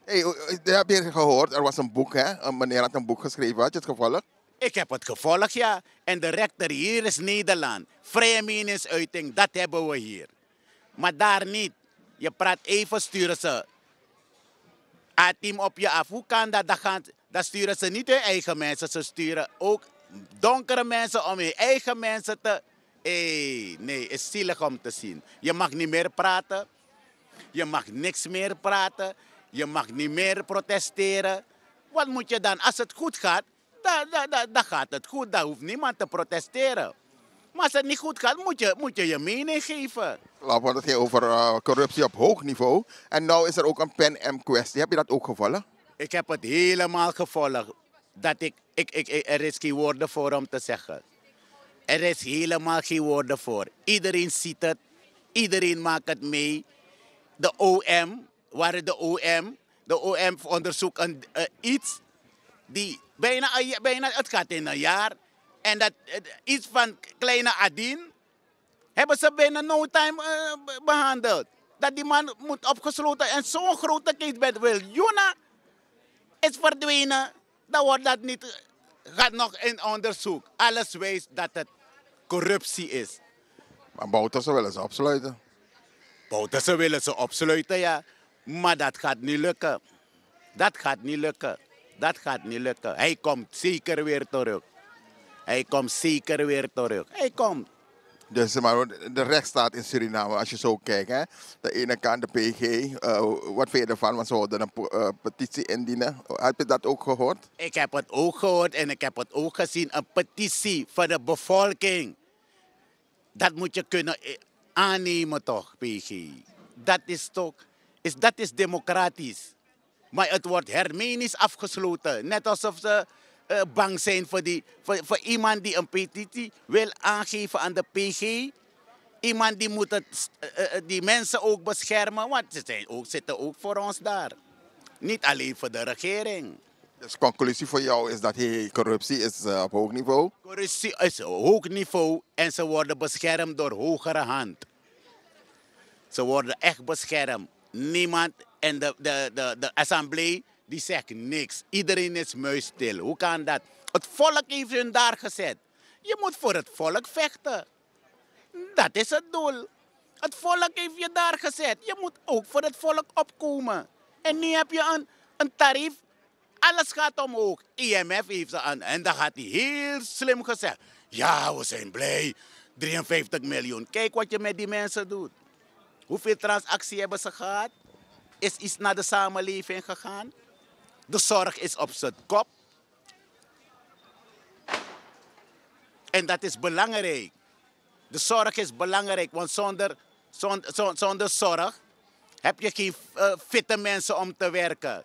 Hey, heb je gehoord? Er was een boek, hè? Een meneer had een boek geschreven. Had je het gevolgd? Ik heb het gevolgd, ja. En de rechter hier is Nederland. Vrije meningsuiting, dat hebben we hier. Maar daar niet. Je praat even, sturen ze A-team op je af. Hoe kan dat? Dan sturen ze niet hun eigen mensen. Ze sturen ook donkere mensen om hun eigen mensen te... nee, het is zielig om te zien. Je mag niet meer praten. Je mag niks meer praten. Je mag niet meer protesteren. Wat moet je dan? Als het goed gaat, dan gaat het goed. Dan hoeft niemand te protesteren. Maar als het niet goed gaat, moet je je mening geven. Klopt, het ging over corruptie op hoog niveau. En nu is er ook een PenM-kwestie. Heb je dat ook gevolgd? Ik heb het helemaal gevolgd. Er is geen woorden voor om te zeggen. Er is helemaal geen woorden voor. Iedereen ziet het. Iedereen maakt het mee. De OM, de OM onderzoekt iets die bijna, het gaat in een jaar. En dat iets van kleine Adin hebben ze binnen no time behandeld. Dat die man moet opgesloten en zo'n grote case met miljoenen is verdwenen. Dan wordt dat niet, gaat nog in onderzoek. Alles wijst dat het corruptie is. Maar Bouterse willen ze opsluiten. Bouterse willen ze opsluiten, ja. Maar dat gaat niet lukken. Dat gaat niet lukken. Dat gaat niet lukken. Hij komt zeker weer terug. Hij komt zeker weer terug. Hij komt. Dus maar de rechtsstaat in Suriname, als je zo kijkt, hè? De ene kant de PG, wat vind je ervan? Want ze wilden een petitie indienen. Heb je dat ook gehoord? Ik heb het ook gehoord en ik heb het ook gezien. Een petitie voor de bevolking. Dat moet je kunnen aannemen toch, PG. Dat is toch, dat is democratisch. Maar het wordt hermenisch afgesloten. Net alsof ze bang zijn voor iemand die een petitie wil aangeven aan de PG. Iemand die moet die mensen ook beschermen, want ze zitten ook voor ons daar. Niet alleen voor de regering. Dus de conclusie voor jou is dat corruptie is op hoog niveau? Corruptie is op hoog niveau en ze worden beschermd door hogere hand. Ze worden echt beschermd. Niemand en de assemblee die zegt niks. Iedereen is muisstil. Hoe kan dat? Het volk heeft hun daar gezet. Je moet voor het volk vechten. Dat is het doel. Het volk heeft je daar gezet. Je moet ook voor het volk opkomen. En nu heb je een tarief. Alles gaat omhoog. IMF heeft ze aan. En dan gaat hij heel slim gezegd. Ja, we zijn blij. 53 miljoen. Kijk wat je met die mensen doet. Hoeveel transacties hebben ze gehad? Is iets naar de samenleving gegaan? De zorg is op zijn kop. En dat is belangrijk. De zorg is belangrijk, want zonder zorg heb je geen fitte mensen om te werken.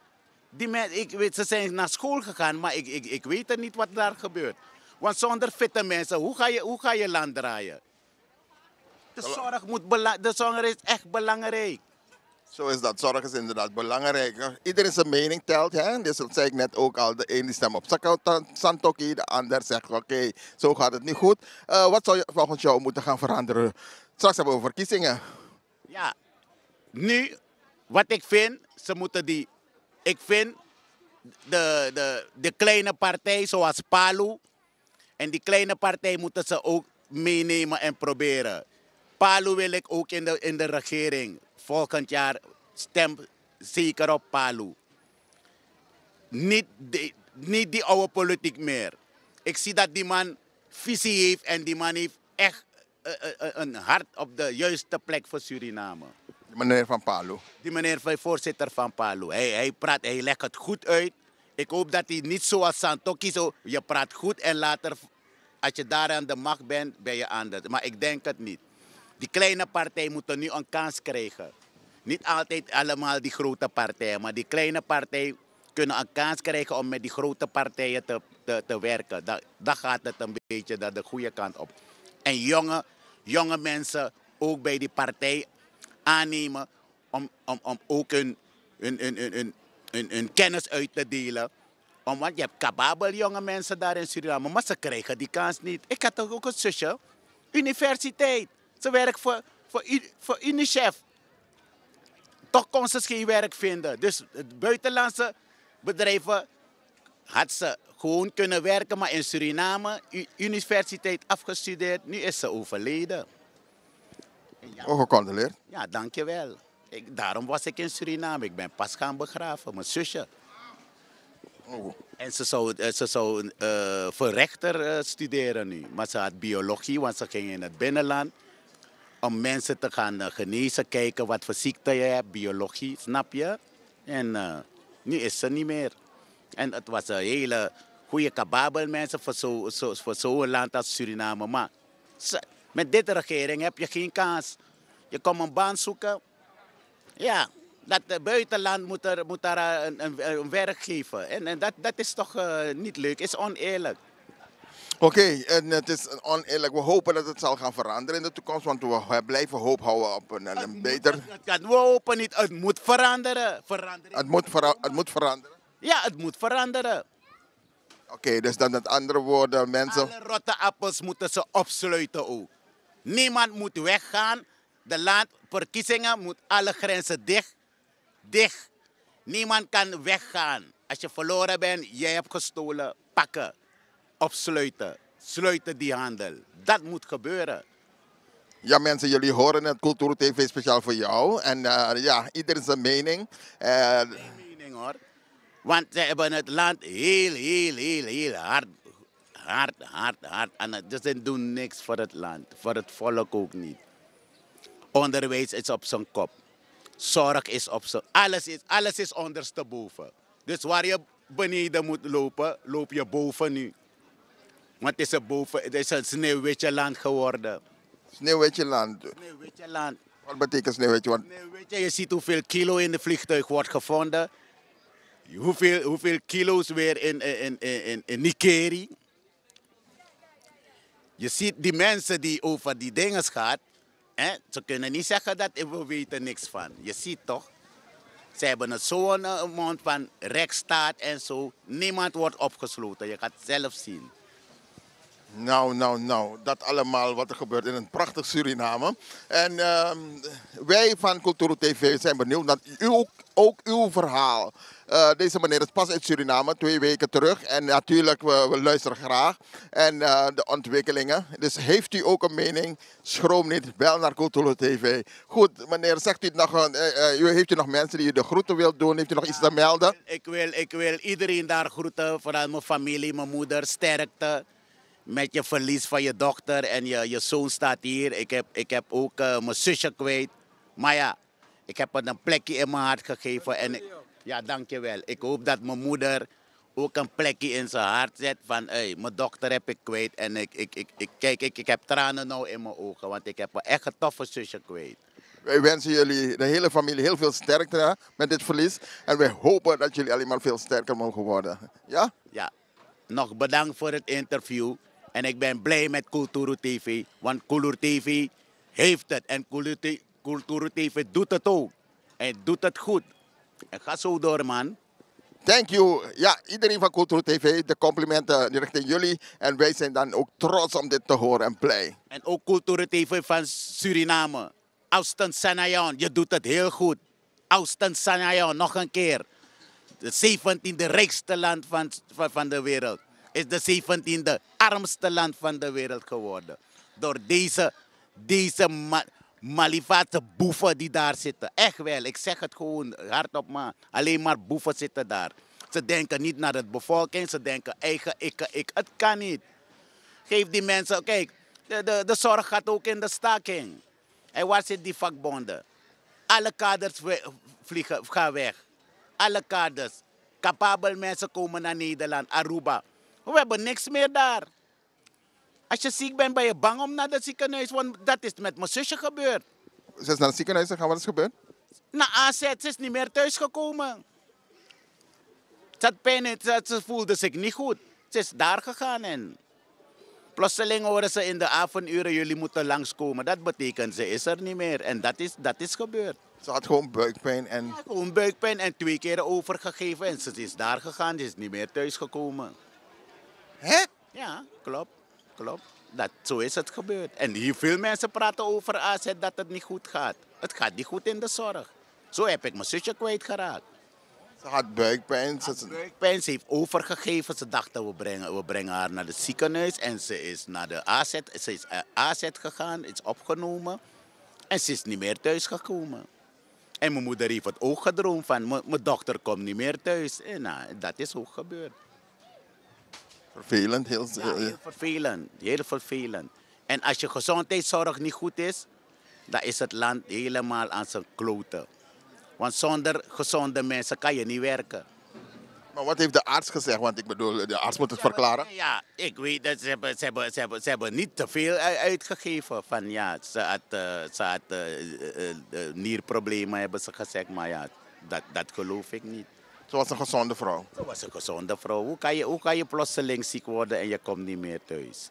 Ze zijn naar school gegaan, maar ik weet er niet wat daar gebeurt. Want zonder fitte mensen, hoe ga je land draaien? De zorg is echt belangrijk. Zo is dat. Zorg is inderdaad belangrijk. Iedereen zijn mening telt. Hè? Dus dat zei ik net ook al. De een die stemt op Santoki, de ander zegt oké, zo gaat het niet goed. Wat zou je volgens jou moeten gaan veranderen? Straks hebben we verkiezingen. Ja, nu, wat ik vind, ze moeten ik vind de kleine partij zoals PALU, en die kleine partij moeten ze ook meenemen en proberen. PALU wil ik ook in de regering. Volgend jaar stem zeker op PALU. Niet die oude politiek meer. Ik zie dat die man visie heeft en die man heeft echt een hart op de juiste plek voor Suriname. Die meneer van PALU. Die meneer voorzitter van PALU. Hij praat, hij legt het goed uit. Ik hoop dat hij niet zoals Santoki je praat goed en later, als je daar aan de macht bent, ben je anders. Maar ik denk het niet. Die kleine partij moet nu een kans krijgen. Niet altijd allemaal die grote partijen, maar die kleine partijen kunnen een kans krijgen om met die grote partijen te werken. Dan gaat het een beetje naar de goede kant op. En jonge mensen ook bij die partij aannemen om ook hun kennis uit te delen. Want je hebt capabel jonge mensen daar in Suriname, maar ze krijgen die kans niet. Ik had ook een zusje, universiteit. Ze werkt voor UNICEF. Toch kon ze geen werk vinden. Dus het buitenlandse bedrijven had ze gewoon kunnen werken, maar in Suriname, universiteit afgestudeerd, nu is ze overleden. Ja. Gecondoleerd. Ja, dankjewel. Daarom was ik in Suriname. Ik ben pas gaan begraven, mijn zusje. Oh. En ze zou voor rechter studeren nu. Maar ze had biologie, want ze ging in het binnenland. Om mensen te gaan genezen, kijken wat voor ziekte je hebt, biologie, snap je? En nu is ze niet meer. En het was een hele goede kababel mensen voor zo'n land als Suriname. Maar met deze regering heb je geen kans. Je komt een baan zoeken. Ja, dat buitenland moet daar een werk geven. En dat is toch niet leuk, is oneerlijk. Oké, en het is oneerlijk. We hopen dat het zal gaan veranderen in de toekomst, want we blijven hoop houden op een beter... We hopen niet, het moet veranderen. Het moet veranderen? Ja, het moet veranderen. Oké, dus dan met andere woorden, mensen... Alle rotte appels moeten ze opsluiten ook. Niemand moet weggaan. De landverkiezingen moet alle grenzen dicht. Niemand kan weggaan. Als je verloren bent, jij hebt gestolen, pakken. Opsluiten. Sluiten die handel. Dat moet gebeuren. Ja, mensen, jullie horen het Cultuur TV speciaal voor jou. En ja, ieder zijn mening. Mening hoor. Want ze hebben het land heel hard. En ze doen niks voor het land. Voor het volk ook niet. Onderwijs is op zijn kop. Zorg is op zijn... Alles is ondersteboven. Dus waar je beneden moet lopen, loop je boven nu. Want het is een sneeuwwitje land geworden. Sneeuwwitje land? Sneeuwwitje land. Wat betekent sneeuwwitje? Want... Sneeuwwitje, je ziet hoeveel kilo in het vliegtuig wordt gevonden. Hoeveel kilo's weer in Nikeri. Je ziet die mensen die over die dingen gaat. Ze kunnen niet zeggen dat we weten niks van. Je ziet toch? Ze hebben het zo'n mond van rechtsstaat en zo. Niemand wordt opgesloten. Je gaat het zelf zien. Nou. Dat allemaal wat er gebeurt in een prachtig Suriname. En wij van Cultuur TV zijn benieuwd naar ook uw verhaal. Deze meneer is pas uit Suriname, 2 weken terug. En natuurlijk, we luisteren graag. En de ontwikkelingen. Dus heeft u ook een mening? Schroom niet, bel naar Cultuur TV. Goed, meneer, zegt u nog, heeft u nog mensen die u de groeten wilt doen? Heeft u nog iets te melden? Ik wil iedereen daar groeten. Vooral mijn familie, mijn moeder, sterkte. Met je verlies van je dochter en je zoon staat hier. Ik heb ook mijn zusje kwijt. Maar ja, ik heb het een plekje in mijn hart gegeven. En ja, dankjewel. Ik hoop dat mijn moeder ook een plekje in zijn hart zet. Van, mijn dochter heb ik kwijt. En ik heb tranen nou in mijn ogen. Want ik heb echt een toffe zusje kwijt. Wij wensen jullie, de hele familie, heel veel sterkte met dit verlies. En wij hopen dat jullie alleen maar veel sterker mogen worden. Ja? Ja. Nog bedankt voor het interview. En ik ben blij met Cultuur TV. Want Cultuur TV heeft het. En Cultuur TV doet het ook. En doet het goed. En ga zo door, man. Thank you. Ja, iedereen van Cultuur TV, de complimenten richting jullie. En wij zijn dan ook trots om dit te horen en blij. En ook Cultuur TV van Suriname. Austin Sanayon, je doet het heel goed. Austin Sanayon, nog een keer. De 17e rijkste land van de wereld. Is de 17e armste land van de wereld geworden. Door deze malivaatse boeven die daar zitten. Echt wel, ik zeg het gewoon hardop, maar alleen maar boeven zitten daar. Ze denken niet naar de bevolking, ze denken eigen ik. Het kan niet. Geef die mensen, kijk, de zorg gaat ook in de staking. En waar zit die vakbonden? Alle kaders gaan weg. Alle kaders. Capabel mensen komen naar Nederland, Aruba. We hebben niks meer daar. Als je ziek bent, ben je bang om naar het ziekenhuis. Want dat is met mijn zusje gebeurd. Ze is naar het ziekenhuis gegaan, wat is gebeurd? Na AZ, ze is niet meer thuisgekomen. Ze had pijn, ze voelde zich niet goed. Ze is daar gegaan en... Plotseling horen ze in de avonduren, jullie moeten langskomen. Dat betekent, ze is er niet meer. En dat is gebeurd. Ze had gewoon buikpijn en... Ja, gewoon buikpijn en 2 keer overgegeven. En ze is daar gegaan, ze is niet meer thuisgekomen. Hè? Ja, klopt. Zo is het gebeurd. En hier veel mensen praten over AZ dat het niet goed gaat. Het gaat niet goed in de zorg. Zo heb ik mijn zusje kwijtgeraakt. Ze had buikpijn. Ze heeft overgegeven. Ze dachten we brengen haar naar het ziekenhuis. En ze is naar de AZ. Ze is AZ gegaan, is opgenomen. En ze is niet meer thuis gekomen. En mijn moeder heeft het ook gedroomd van mijn dochter komt niet meer thuis. En nou, dat is ook gebeurd. Vervelend, heel vervelend. En als je gezondheidszorg niet goed is, dan is het land helemaal aan zijn kloten. Want zonder gezonde mensen kan je niet werken. Maar wat heeft de arts gezegd? Want ik bedoel, de arts moet het verklaren. Ja, ik weet dat ze hebben niet te veel uitgegeven. Van, ja, ze had nierproblemen, hebben ze gezegd. Maar ja, dat geloof ik niet. Ze was een gezonde vrouw. Ze was een gezonde vrouw. Hoe kan je plotseling ziek worden en je komt niet meer thuis?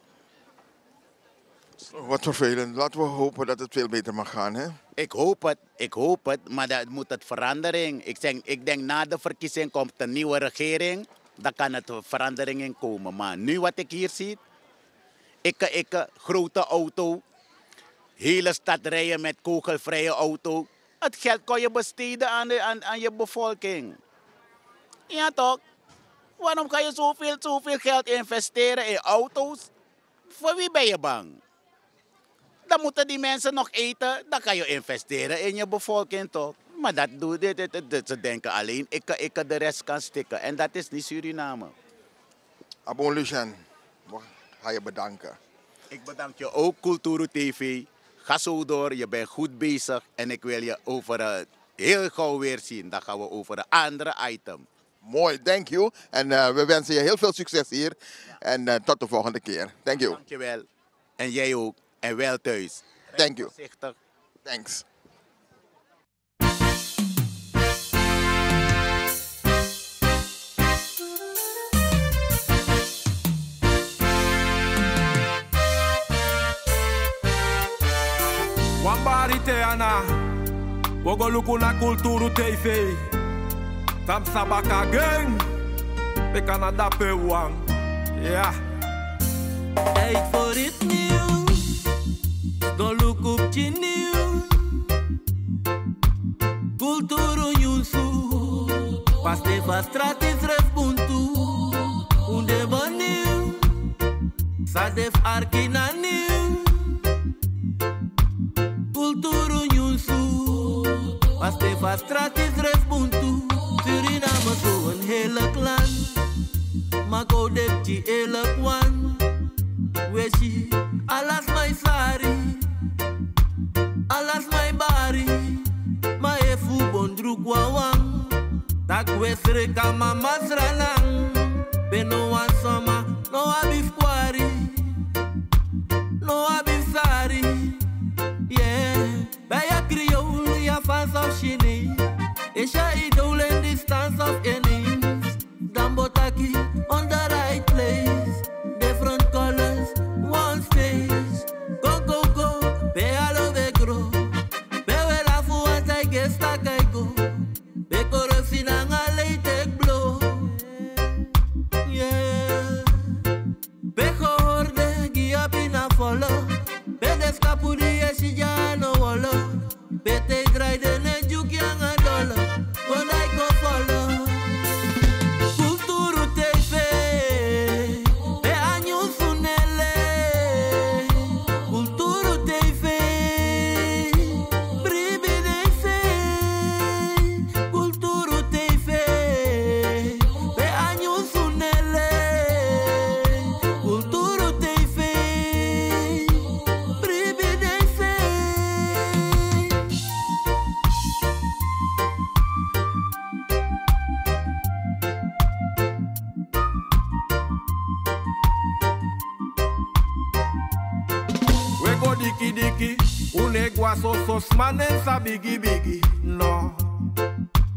Wat vervelend. Laten we hopen dat het veel beter mag gaan, hè? Ik hoop het, maar dat moet het verandering. Ik denk na de verkiezing komt een nieuwe regering, dan kan het verandering in komen. Maar nu wat ik hier zie, grote auto, hele stad rijden met kogelvrije auto. Het geld kan je besteden aan je bevolking. Ja toch? Waarom ga je zoveel geld investeren in auto's? Voor wie ben je bang? dan moeten die mensen nog eten. Dan kan je investeren in je bevolking toch. Maar dat doet dit. Ze denken alleen, ik de rest kan stikken. En dat is niet Suriname. Abon Lucien, ga je bedanken. Ik bedank je ook, Kulturu TV. Ga zo door, je bent goed bezig. En ik wil je over heel gauw weer zien. Dan gaan we over een andere item. Mooi, thank you. En we wensen je heel veel succes hier. En tot de volgende keer. Thank you. Dankjewel. En jij ook. En wel thuis. Thank you. Voorzichtig. Thanks. Wambari Teana, wogo luku na Kulturu TV. Tam sabaka gang, pekana dape wang. Ja. Tijd voor het nieuws, don't look op je nieuws. Kulturu nyusu, pas te straat is respontu. Unde boniu, sadef arkina nieuw. Kulturu nyusu, pas te straat is respontu. Suriname zo een hele klan, maar kodep die hele kwan. Weshi, alas my sari, alas my bari, ma efu bondru kwawang. Tak wesre kama masranang, beno wan soma, no abif kwari, no abif sari. Yeah, baya kriyo ya fans of shini, esha idol in distance of innings. Dambotaki on the right place, different colors, one stage. Go, go, go, be alo vegro, be wela fu antai gesta kaigo, be korosi nanga late blow. Yeah, be horde gia pina follow, be descapuri esija no wolo, be te graide ne juki anga dolo, kondai go follow. Kulturu TV, be anyu sunele. Kulturu TV, bribi DC. Kulturu TV, be anyu sunele. Kulturu TV, bribi DC. We go diki diki, unegwa sos manen sa bigi bigi. No.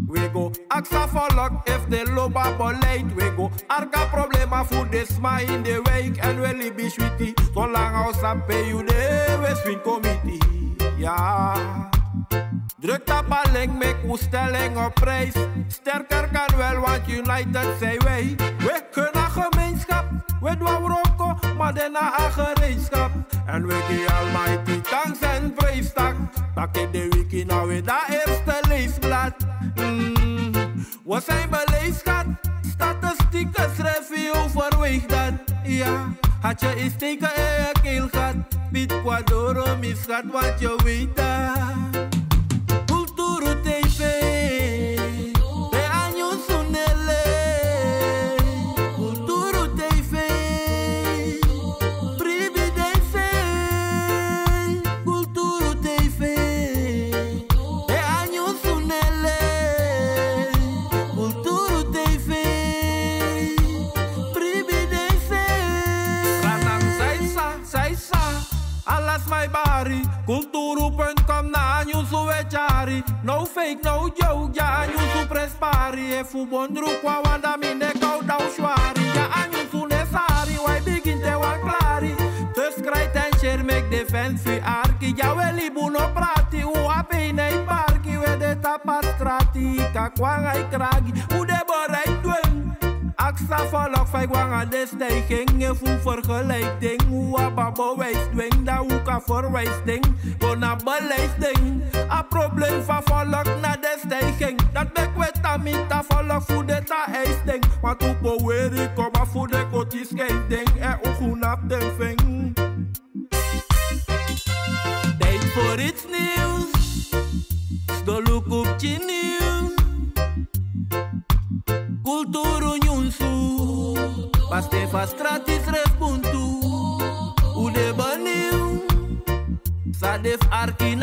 We go aksa volk if de loba beleid. We go arka problema voor de sma in de week. En we libi sweetie, zolang als aan pay you de we swing committee. Ja. Druk dat balling, make uw stelling op prijs. Sterker kan wel, want united zijn wij. We kunnen gemeenschap, we doen roko, maar daarna een gereedschap. En we geven almighty thanks en prijs tak. Dat in de wiki nou weer dat eerste leesblad. We zijn beleefd, schat. Statistieken schrijf je overweeg dat. Ja, had je eens steken in je keel gehad. Piet Quadoro misgaat, want je weet dat. Kulturu TV, be anyu sunele. Kulturu TV, bribi DC. Kulturu TV, be anyu sunele. Kulturu TV, bribi DC. Ranang saisa, alas my bari. Kulturu.com na anyu suwechari. No fake, no joke, ja anyu su prespari. E fu bondru kwa wanda mine kau dau shwari. Ja anyu su nesari, wai begin te wan klari. Dus krijt en share, make defense fi arki. Ja weli buno prati, u ape nei parki. We de tapastrati, kakwang ai kragi. U de borei dwen. Aksa volk vijf wangen de stijging. Je voelt vergelijking. Hoe ababo wijs dwing. Dat hoe kan voorwijs ding. Gewoon naar beleiding. Een probleem van volk naar de stijging. Dat bek weet dat niet dat volk voor de ta ijs ding. Want hoe power ik kom maar voor de kotjes geen ding. En hoe goed op de ving. van straat is respontu. Ude banieuw. Sadef arkin